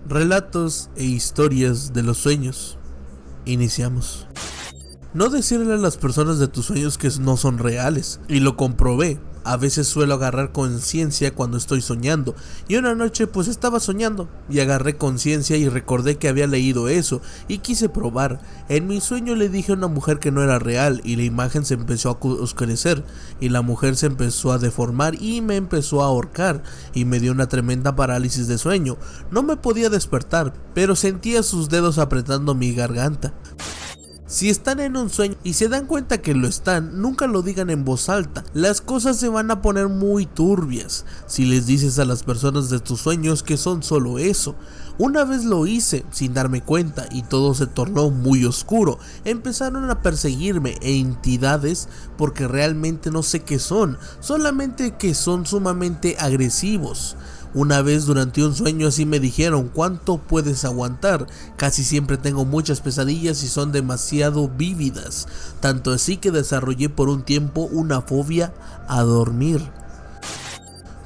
Relatos e historias de los sueños. Iniciamos. No decirle a las personas de tus sueños que no son reales, y lo comprobé. A veces suelo agarrar conciencia cuando estoy soñando, y una noche pues estaba soñando, y agarré conciencia y recordé que había leído eso, y quise probar. En mi sueño le dije a una mujer que no era real, y la imagen se empezó a oscurecer, y la mujer se empezó a deformar y me empezó a ahorcar, y me dio una tremenda parálisis de sueño. No me podía despertar, pero sentía sus dedos apretando mi garganta. Si están en un sueño y se dan cuenta que lo están, nunca lo digan en voz alta. Las cosas se van a poner muy turbias si les dices a las personas de tus sueños que son solo eso. Una vez lo hice sin darme cuenta y todo se tornó muy oscuro. Empezaron a perseguirme entidades porque realmente no sé qué son, solamente que son sumamente agresivos. Una vez durante un sueño así me dijeron: ¿cuánto puedes aguantar? Casi siempre tengo muchas pesadillas y son demasiado vívidas, tanto así que desarrollé por un tiempo una fobia a dormir.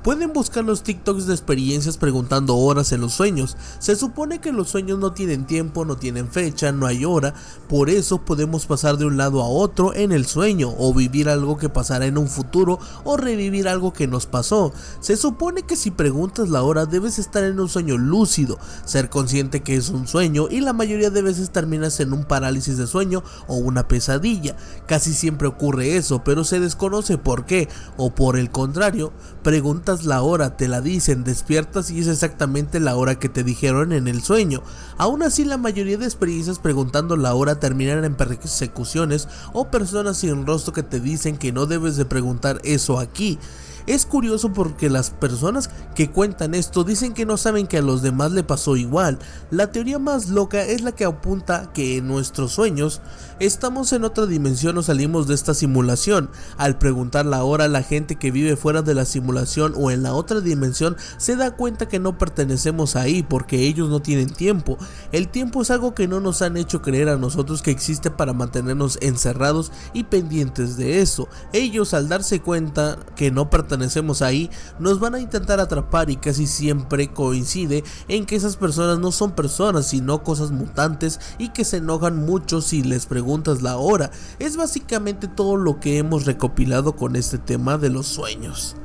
Pueden buscar los TikToks de experiencias preguntando horas en los sueños. Se supone que los sueños no tienen tiempo, no tienen fecha, no hay hora. Por eso podemos pasar de un lado a otro en el sueño, o vivir algo que pasará en un futuro, o revivir algo que nos pasó. Se supone que si preguntas la hora debes estar en un sueño lúcido, ser consciente que es un sueño, y la mayoría de veces terminas en un parálisis de sueño o una pesadilla. Casi siempre ocurre eso, pero se desconoce por qué, o por el contrario, preguntas la hora, te la dicen, despiertas y es exactamente la hora que te dijeron en el sueño. Aún así, la mayoría de experiencias preguntando la hora terminan en persecuciones o personas sin rostro que te dicen que no debes de preguntar eso aquí. Es curioso porque las personas que cuentan esto dicen que no saben que a los demás le pasó igual. La teoría más loca es la que apunta que en nuestros sueños estamos en otra dimensión o salimos de esta simulación. Al preguntar la hora, la gente que vive fuera de la simulación o en la otra dimensión se da cuenta que no pertenecemos ahí porque ellos no tienen tiempo. El tiempo es algo que no nos han hecho creer a nosotros que existe para mantenernos encerrados y pendientes de eso. Ellos, al darse cuenta que no pertenecemos ahí, nos van a intentar atrapar, y casi siempre coincide en que esas personas no son personas sino cosas mutantes y que se enojan mucho si les preguntas la hora. Es básicamente todo lo que hemos recopilado con este tema de los sueños.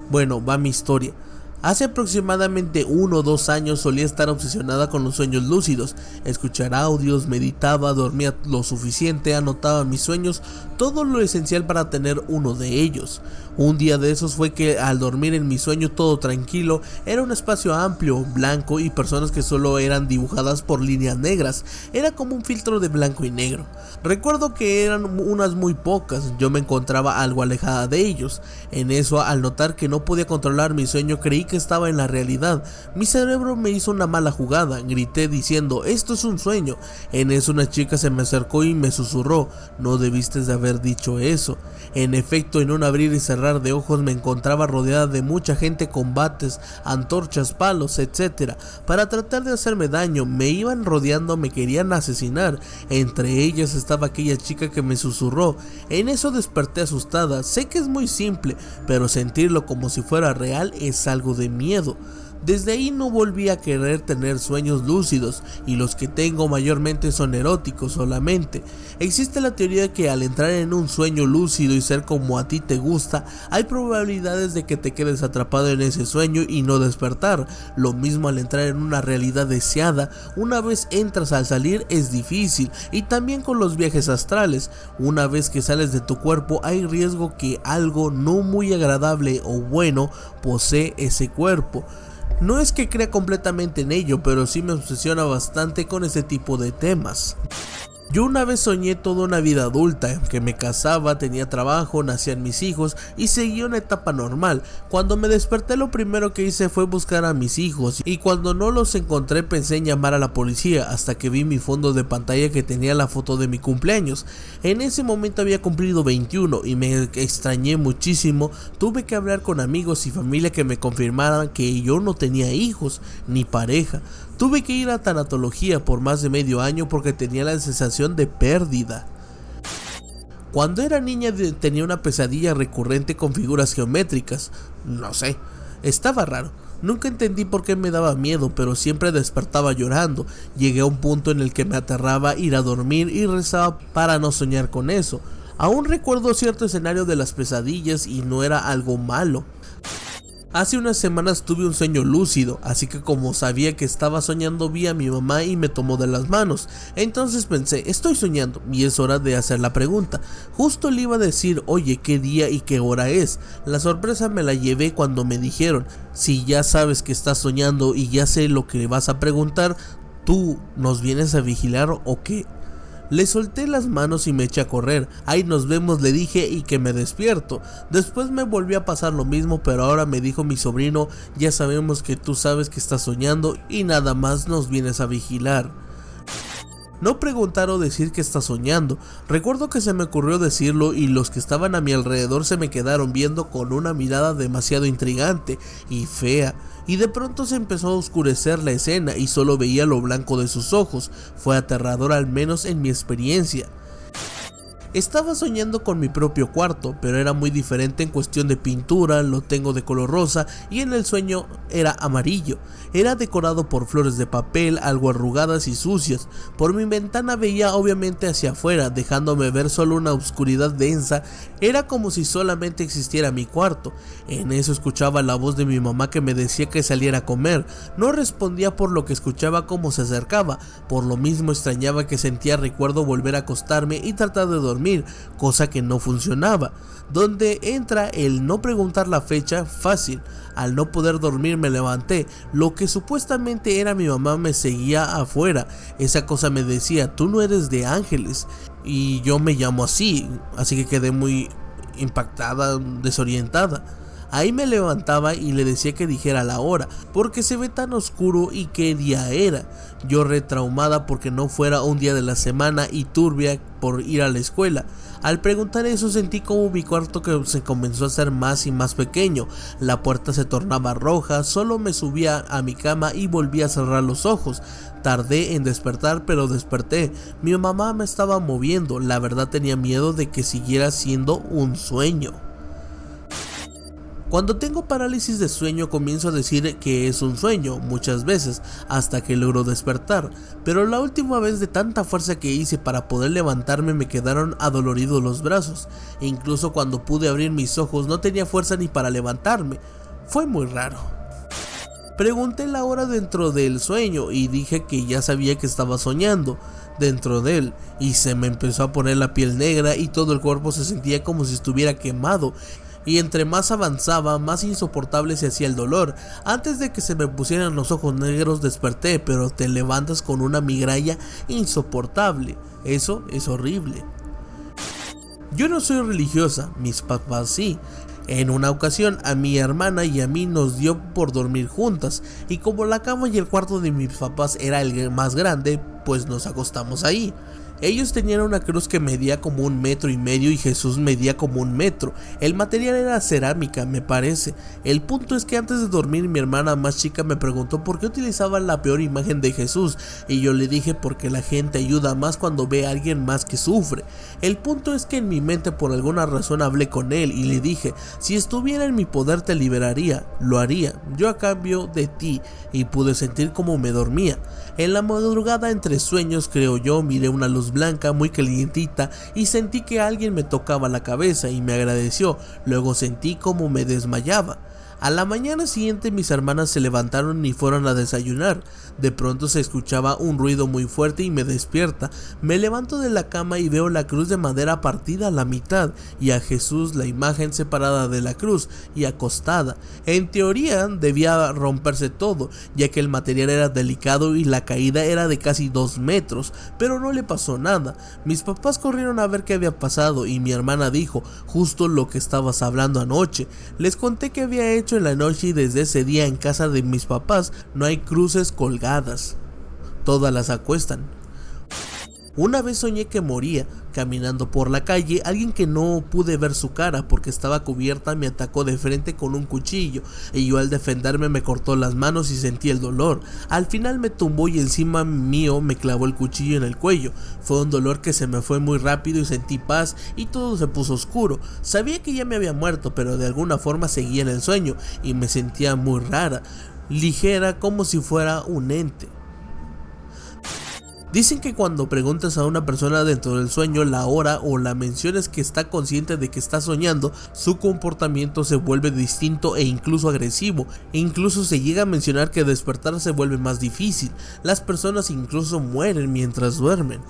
Bueno, va mi historia. Hace aproximadamente 1 o 2 años solía estar obsesionada con los sueños lúcidos, escuchar audios, meditaba, dormía lo suficiente, anotaba mis sueños, todo lo esencial para tener uno de ellos. Un día de esos fue que al dormir en mi sueño todo tranquilo, era un espacio amplio, blanco y personas que solo eran dibujadas por líneas negras, era como un filtro de blanco y negro. Recuerdo que eran unas muy pocas, yo me encontraba algo alejada de ellos. En eso, al notar que no podía controlar mi sueño, creí que estaba en la realidad. Mi cerebro me hizo una mala jugada, grité diciendo: esto es un sueño. En eso una chica se me acercó y me susurró: no debiste de haber dicho eso. En efecto, en un abrir y cerrar de ojos me encontraba rodeada de mucha gente con bates, antorchas, palos, etc. para tratar de hacerme daño. Me iban rodeando, me querían asesinar. Entre ellas estaba aquella chica que me susurró. En eso desperté asustada. Sé que es muy simple, pero sentirlo como si fuera real es algo de miedo. Desde ahí no volví a querer tener sueños lúcidos, y los que tengo mayormente son eróticos solamente. Existe la teoría de que al entrar en un sueño lúcido y ser como a ti te gusta, hay probabilidades de que te quedes atrapado en ese sueño y no despertar. Lo mismo al entrar en una realidad deseada, una vez entras, al salir es difícil, y también con los viajes astrales. Una vez que sales de tu cuerpo hay riesgo que algo no muy agradable o bueno posee ese cuerpo. No es que crea completamente en ello, pero sí me obsesiona bastante con ese tipo de temas. Yo una vez soñé toda una vida adulta, que me casaba, tenía trabajo, nacían mis hijos y seguía una etapa normal. Cuando me desperté lo primero que hice fue buscar a mis hijos, y cuando no los encontré pensé en llamar a la policía, hasta que vi mi fondo de pantalla que tenía la foto de mi cumpleaños. En ese momento había cumplido 21 y me extrañé muchísimo. Tuve que hablar con amigos y familia que me confirmaran que yo no tenía hijos ni pareja. Tuve que ir a tanatología por más de medio año porque tenía la sensación de pérdida. Cuando era niña tenía una pesadilla recurrente con figuras geométricas. No sé, estaba raro. Nunca entendí por qué me daba miedo, pero siempre despertaba llorando. Llegué a un punto en el que me aterraba ir a dormir y rezaba para no soñar con eso. Aún recuerdo cierto escenario de las pesadillas y no era algo malo. Hace unas semanas tuve un sueño lúcido, así que como sabía que estaba soñando vi a mi mamá y me tomó de las manos. Entonces pensé, estoy soñando y es hora de hacer la pregunta. Justo le iba a decir, oye, ¿qué día y qué hora es? La sorpresa me la llevé cuando me dijeron, si ya sabes que estás soñando y ya sé lo que vas a preguntar, ¿tú nos vienes a vigilar o qué? Le solté las manos y me eché a correr. Ahí nos vemos, le dije, y que me despierto. Después me volvió a pasar lo mismo, pero ahora me dijo mi sobrino, ya sabemos que tú sabes que estás soñando y nada más nos vienes a vigilar. No preguntar o decir que está soñando. Recuerdo que se me ocurrió decirlo y los que estaban a mi alrededor se me quedaron viendo con una mirada demasiado intrigante y fea. Y de pronto se empezó a oscurecer la escena y solo veía lo blanco de sus ojos. Fue aterrador, al menos en mi experiencia. Estaba soñando con mi propio cuarto, pero era muy diferente en cuestión de pintura, lo tengo de color rosa y en el sueño era amarillo. Era decorado por flores de papel, algo arrugadas y sucias. Por mi ventana veía obviamente hacia afuera, dejándome ver solo una oscuridad densa. Era como si solamente existiera mi cuarto. En eso escuchaba la voz de mi mamá que me decía que saliera a comer. No respondía por lo que escuchaba cómo se acercaba, por lo mismo extrañaba que sentía recuerdo volver a acostarme y tratar de dormir, cosa que no funcionaba. Donde entra el no preguntar la fecha, fácil. Al no poder dormir me levanté. Lo que supuestamente era mi mamá me seguía afuera. Esa cosa me decía, tú no eres de Ángeles. Y yo me llamo así que quedé muy impactada, desorientada. Ahí me levantaba y le decía que dijera la hora, porque se ve tan oscuro y qué día era. Yo retraumada porque no fuera un día de la semana y turbia por ir a la escuela. Al preguntar eso sentí como mi cuarto que se comenzó a hacer más y más pequeño. La puerta se tornaba roja, solo me subía a mi cama y volví a cerrar los ojos. Tardé en despertar, pero desperté. Mi mamá me estaba moviendo, la verdad tenía miedo de que siguiera siendo un sueño. Cuando tengo parálisis de sueño comienzo a decir que es un sueño muchas veces hasta que logro despertar, pero la última vez de tanta fuerza que hice para poder levantarme me quedaron adoloridos los brazos, e incluso cuando pude abrir mis ojos no tenía fuerza ni para levantarme. Fue muy raro. Pregunté la hora dentro del sueño y dije que ya sabía que estaba soñando dentro de él, y se me empezó a poner la piel negra y todo el cuerpo se sentía como si estuviera quemado. Y entre más avanzaba, más insoportable se hacía el dolor. Antes de que se me pusieran los ojos negros desperté, pero te levantas con una migraña insoportable. Eso es horrible. Yo no soy religiosa, mis papás sí. En una ocasión a mi hermana y a mí nos dio por dormir juntas, y como la cama y el cuarto de mis papás era el más grande, pues nos acostamos ahí. Ellos tenían una cruz que medía como 1,5 metros y Jesús medía como 1 metro. El material era cerámica, me parece. El punto es que antes de dormir mi hermana más chica me preguntó por qué utilizaban la peor imagen de Jesús, y yo le dije porque la gente ayuda más cuando ve a alguien más que sufre. El punto es que en mi mente por alguna razón hablé con él y le dije, si estuviera en mi poder te liberaría, lo haría, yo a cambio de ti, y pude sentir como me dormía. En la madrugada entre sueños, creo yo, miré una luz blanca muy calientita y sentí que alguien me tocaba la cabeza y me agradeció. Luego sentí como me desmayaba. A la mañana siguiente mis hermanas se levantaron y fueron a desayunar. De pronto se escuchaba un ruido muy fuerte y me despierta. Me levanto de la cama y veo la cruz de madera partida a la mitad y a Jesús, la imagen separada de la cruz y acostada. En teoría debía romperse todo, ya que el material era delicado y la caída era de casi 2 metros, pero no le pasó nada. Mis papás corrieron a ver qué había pasado y mi hermana dijo, justo lo que estabas hablando anoche. Les conté que había hecho en la noche y desde ese día en casa de mis papás no hay cruces colgadas, todas las acuestan. Una vez soñé que moría. Caminando por la calle, alguien que no pude ver su cara porque estaba cubierta me atacó de frente con un cuchillo y yo al defenderme me cortó las manos y sentí el dolor. Al final me tumbó y encima mío me clavó el cuchillo en el cuello. Fue un dolor que se me fue muy rápido y sentí paz y todo se puso oscuro. Sabía que ya me había muerto, pero de alguna forma seguía en el sueño y me sentía muy rara. ligera como si fuera un ente. Dicen que cuando preguntas a una persona dentro del sueño la hora o la menciones que está consciente de que está soñando, su comportamiento se vuelve distinto e incluso agresivo. Incluso se llega a mencionar que despertar se vuelve más difícil. Las personas incluso mueren mientras duermen.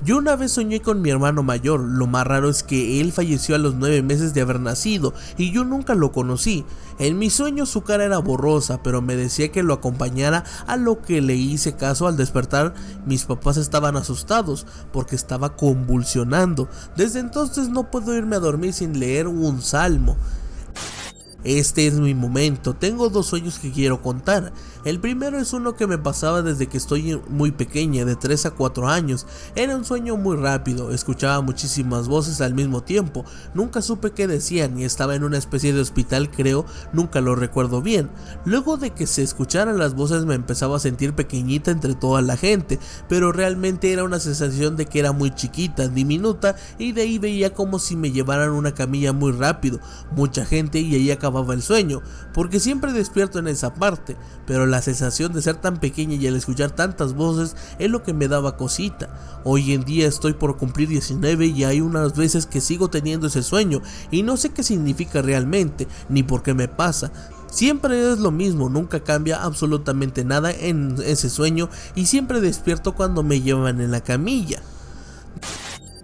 Yo una vez soñé con mi hermano mayor. Lo más raro es que él falleció a los 9 meses de haber nacido y yo nunca lo conocí. En mis sueños su cara era borrosa, pero me decía que lo acompañara, a lo que le hice caso. Al despertar, mis papás estaban asustados porque estaba convulsionando. Desde entonces no puedo irme a dormir sin leer un salmo. Este es mi momento. Tengo 2 sueños que quiero contar. El primero es uno que me pasaba desde que estoy muy pequeña, de 3 a 4 años. Era un sueño muy rápido, escuchaba muchísimas voces al mismo tiempo. Nunca supe qué decían y estaba en una especie de hospital, creo, nunca lo recuerdo bien. Luego de que se escucharan las voces me empezaba a sentir pequeñita entre toda la gente, pero realmente era una sensación de que era muy chiquita, diminuta, y de ahí veía como si me llevaran una camilla muy rápido, mucha gente, y ahí acababa el sueño, porque siempre despierto en esa parte, pero la sensación de ser tan pequeña y al escuchar tantas voces es lo que me daba cosita. Hoy en día estoy por cumplir 19 y hay unas veces que sigo teniendo ese sueño y no sé qué significa realmente, ni por qué me pasa. Siempre es lo mismo, nunca cambia absolutamente nada en ese sueño y siempre despierto cuando me llevan en la camilla.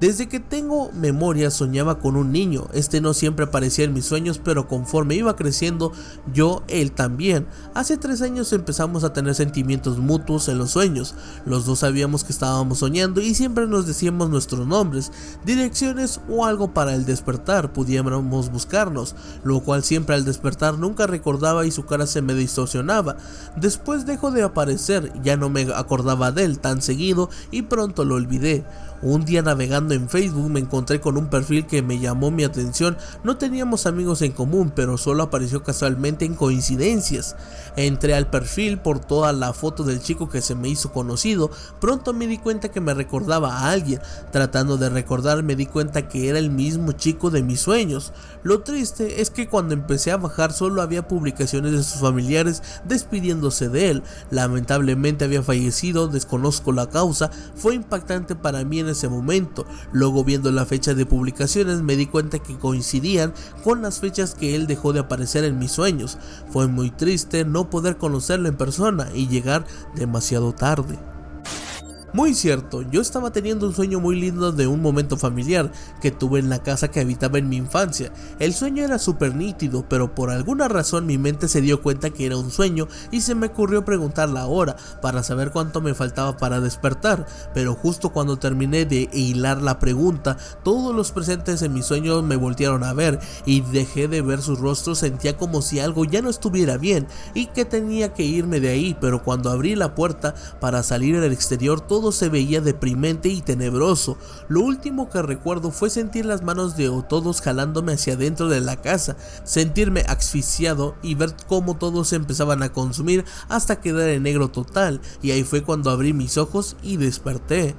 Desde que tengo memoria soñaba con un niño. Este no siempre aparecía en mis sueños, pero conforme iba creciendo yo, él también. Hace 3 años empezamos a tener sentimientos mutuos en los sueños. Los dos sabíamos que estábamos soñando y siempre nos decíamos nuestros nombres, direcciones o algo para el despertar pudiéramos buscarnos, lo cual siempre al despertar nunca recordaba y su cara se me distorsionaba. Después dejó de aparecer, ya no me acordaba de él tan seguido y pronto lo olvidé. Un día navegando en Facebook me encontré con un perfil que me llamó mi atención. No teníamos amigos en común, pero solo apareció casualmente en coincidencias. Entré al perfil por toda la foto del chico que se me hizo conocido. Pronto me di cuenta que me recordaba a alguien. Tratando de recordar me di cuenta que era el mismo chico de mis sueños. Lo triste es que cuando empecé a bajar solo había publicaciones de sus familiares despidiéndose de él. Lamentablemente había fallecido, desconozco la causa. Fue impactante para mí en ese momento. Luego, viendo la fecha de publicaciones, me di cuenta que coincidían con las fechas que él dejó de aparecer en mis sueños. Fue muy triste no poder conocerlo en persona y llegar demasiado tarde. Muy cierto, yo estaba teniendo un sueño muy lindo de un momento familiar que tuve en la casa que habitaba en mi infancia. El sueño era súper nítido, pero por alguna razón mi mente se dio cuenta que era un sueño y se me ocurrió preguntar la hora para saber cuánto me faltaba para despertar. Pero justo cuando terminé de hilar la pregunta, todos los presentes en mi sueño me voltearon a ver y dejé de ver sus rostros. Sentía como si algo ya no estuviera bien y que tenía que irme de ahí, pero cuando abrí la puerta para salir al exterior todo se veía deprimente y tenebroso. Lo último que recuerdo fue sentir las manos de todos jalándome hacia adentro de la casa, sentirme asfixiado y ver cómo todos se empezaban a consumir hasta quedar en negro total, y ahí fue cuando abrí mis ojos y desperté.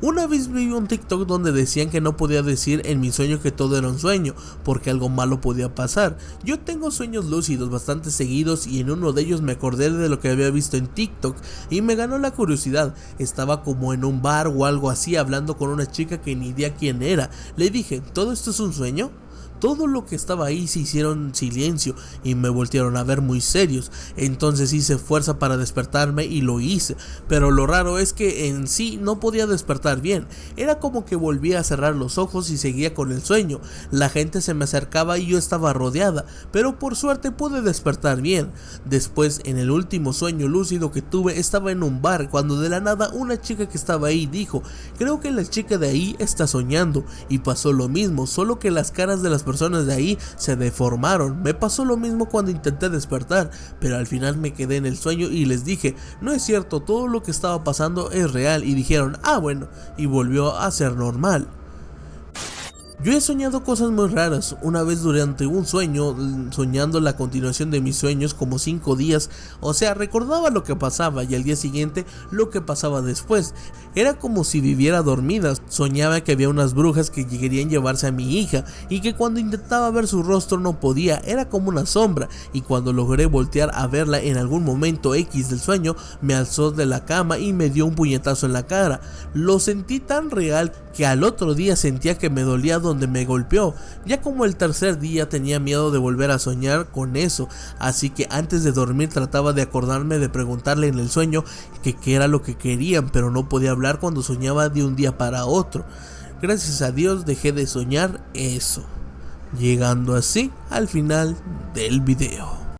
Una vez vi un TikTok donde decían que no podía decir en mi sueño que todo era un sueño, porque algo malo podía pasar. Yo tengo sueños lúcidos bastante seguidos y en uno de ellos me acordé de lo que había visto en TikTok y me ganó la curiosidad. Estaba como en un bar o algo así hablando con una chica que ni idea quién era. Le dije, ¿todo esto es un sueño? Todo lo que estaba ahí se hicieron silencio y me voltearon a ver muy serios. Entonces hice fuerza para despertarme y lo hice, pero lo raro es que en sí no podía despertar bien. Era como que volvía a cerrar los ojos y seguía con el sueño. La gente se me acercaba y yo estaba rodeada, pero por suerte pude despertar bien. Después, en el último sueño lúcido que tuve, estaba en un bar cuando de la nada una chica que estaba ahí dijo, creo que la chica de ahí está soñando, y pasó lo mismo, solo que las caras de las personas de ahí se deformaron. Me pasó lo mismo cuando intenté despertar, pero al final me quedé en el sueño y les dije, no es cierto, todo lo que estaba pasando es real, y dijeron, ah bueno, y volvió a ser normal. Yo he soñado cosas muy raras. Una vez durante un sueño, soñando la continuación de mis sueños como 5 días, o sea, recordaba lo que pasaba y al día siguiente lo que pasaba después. Era como si viviera dormida. Soñaba que había unas brujas que querían llevarse a mi hija y que cuando intentaba ver su rostro no podía, era como una sombra, y cuando logré voltear a verla en algún momento X del sueño, me alzó de la cama y me dio un puñetazo en la cara. Lo sentí tan real que al otro día sentía que me dolía donde me golpeó. Ya como el tercer día tenía miedo de volver a soñar con eso, así que antes de dormir trataba de acordarme de preguntarle en el sueño que qué era lo que querían, pero no podía hablar cuando soñaba de un día para otro. Gracias a Dios dejé de soñar eso, llegando así al final del video.